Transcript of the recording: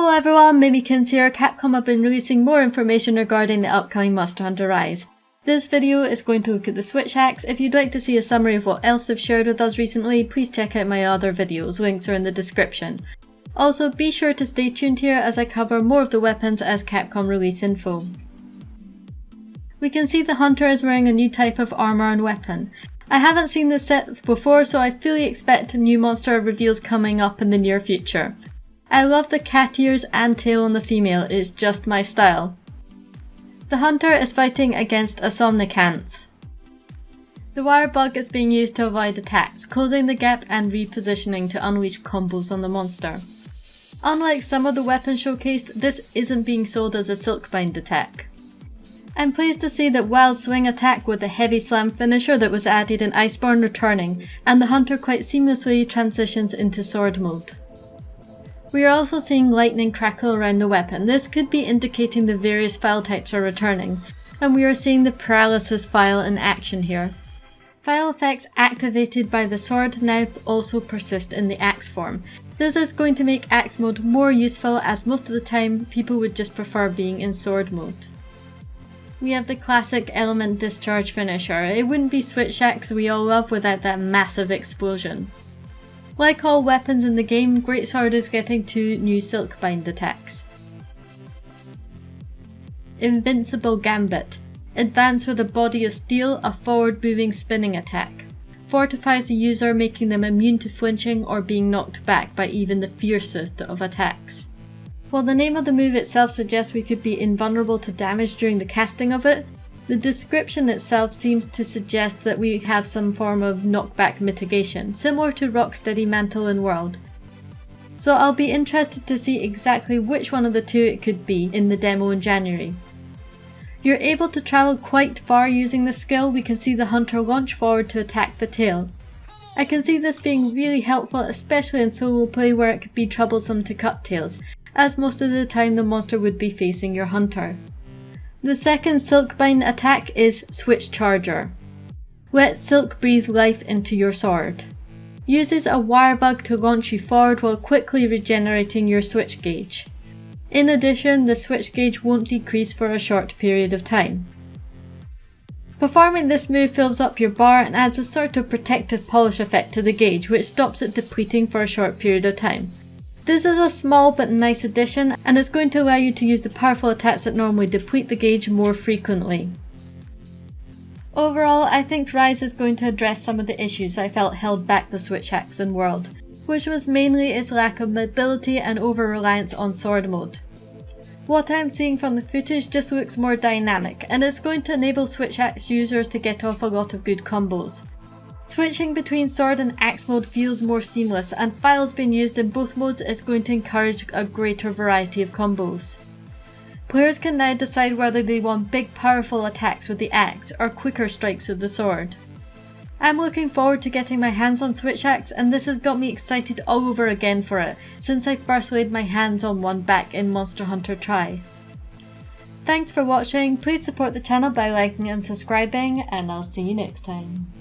Hello everyone, Mimikins here. Capcom have been releasing more information regarding the upcoming Monster Hunter Rise. This video is going to look at the switch hacks. If you'd like to see a summary of what else they've shared with us recently, please check out my other videos, links are in the description. Also, be sure to stay tuned here as I cover more of the weapons as Capcom release info. We can see the hunter is wearing a new type of armor and weapon. I haven't seen this set before, so I fully expect new monster reveals coming up in the near future. I love the cat ears and tail on the female, it's just my style. The hunter is fighting against a Somnicanth. The wire bug is being used to avoid attacks, closing the gap and repositioning to unleash combos on the monster. Unlike some of the weapons showcased, this isn't being sold as a Silkbind attack. I'm pleased to see that Wild's swing attack with the heavy slam finisher that was added in Iceborne returning, and the hunter quite seamlessly transitions into sword mode. We are also seeing lightning crackle around the weapon. This could be indicating the various file types are returning, and we are seeing the paralysis file in action here. File effects activated by the sword now also persist in the axe form. This is going to make axe mode more useful, as most of the time people would just prefer being in sword mode. We have the classic element discharge finisher. It wouldn't be switch axe we all love without that massive explosion. Like all weapons in the game, Greatsword is getting 2 new Silkbind attacks. Invincible Gambit. Advance with a body of steel, a forward-moving spinning attack. Fortifies the user, making them immune to flinching or being knocked back by even the fiercest of attacks. While the name of the move itself suggests we could be invulnerable to damage during the casting of it, the description itself seems to suggest that we have some form of knockback mitigation, similar to Rocksteady Mantle in World. So I'll be interested to see exactly which one of the two it could be in the demo in January. You're able to travel quite far using this skill. We can see the hunter launch forward to attack the tail. I can see this being really helpful, especially in solo play where it could be troublesome to cut tails, as most of the time the monster would be facing your hunter. The second Silkbind attack is Switch Charger. Let Silk breathe life into your sword. Uses a wire bug to launch you forward while quickly regenerating your switch gauge. In addition, the switch gauge won't decrease for a short period of time. Performing this move fills up your bar and adds a sort of protective polish effect to the gauge, which stops it depleting for a short period of time. This is a small but nice addition, and it's going to allow you to use the powerful attacks that normally deplete the gauge more frequently. Overall, I think Rise is going to address some of the issues I felt held back the switch hacks in World, which was mainly its lack of mobility and over-reliance on sword mode. What I'm seeing from the footage just looks more dynamic, and it's going to enable switch hacks users to get off a lot of good combos. Switching between sword and axe mode feels more seamless, and files being used in both modes is going to encourage a greater variety of combos. Players can now decide whether they want big powerful attacks with the axe or quicker strikes with the sword. I'm looking forward to getting my hands on switch axe, and this has got me excited all over again for it since I first laid my hands on one back in Monster Hunter Tri. Thanks for watching, please support the channel by liking and subscribing, and I'll see you next time.